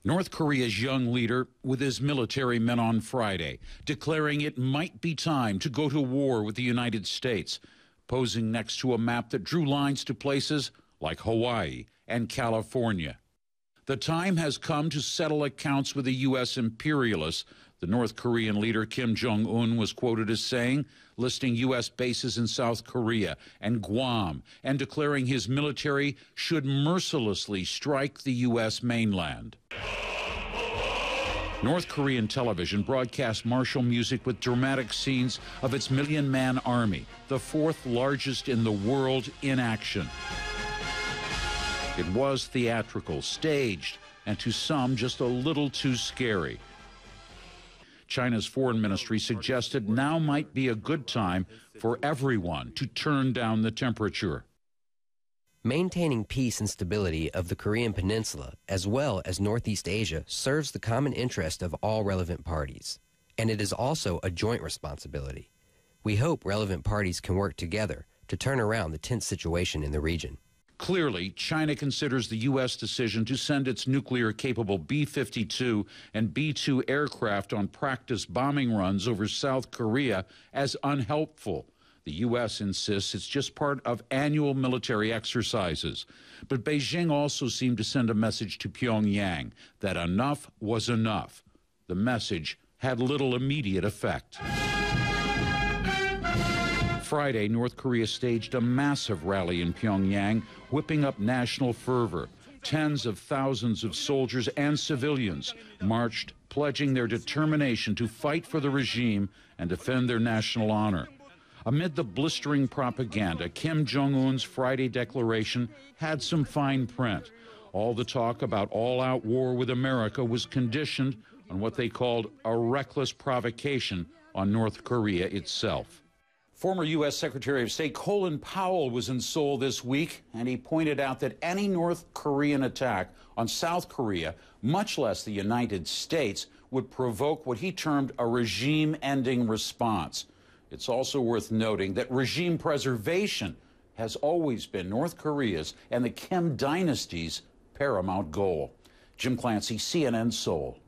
North Korea's young leader with his military men on Friday, declaring it might be time to go to war with the United States, posing next to a map that drew lines to places like Hawaii and California. The time has come to settle accounts with the U.S. imperialists, the North Korean leader Kim Jong-un was quoted as saying, listing U.S. bases in South Korea and Guam and declaring his military should mercilessly strike the U.S. mainland. North Korean television broadcast martial music with dramatic scenes of its million-man army, the fourth largest in the world, in action. It was theatrical, staged, and to some just a little too scary. China's foreign ministry suggested now might be a good time for everyone to turn down the temperature. Maintaining peace and stability of the Korean Peninsula, as well as Northeast Asia, serves the common interest of all relevant parties. And it is also a joint responsibility. We hope relevant parties can work together to turn around the tense situation in the region. Clearly, China considers the U.S. decision to send its nuclear-capable B-52 and B-2 aircraft on practice bombing runs over South Korea as unhelpful. The U.S. insists it's just part of annual military exercises. But Beijing also seemed to send a message to Pyongyang that enough was enough. The message had little immediate effect. Friday, North Korea staged a massive rally in Pyongyang, whipping up national fervor. Tens of thousands of soldiers and civilians marched, pledging their determination to fight for the regime and defend their national honor. Amid the blistering propaganda, Kim Jong-un's Friday declaration had some fine print. All the talk about all-out war with America was conditioned on what they called a reckless provocation on North Korea itself. Former U.S. Secretary of State Colin Powell was in Seoul this week, and he pointed out that any North Korean attack on South Korea, much less the United States, would provoke what he termed a regime-ending response. It's also worth noting that regime preservation has always been North Korea's and the Kim dynasty's paramount goal. Jim Clancy, CNN, Seoul.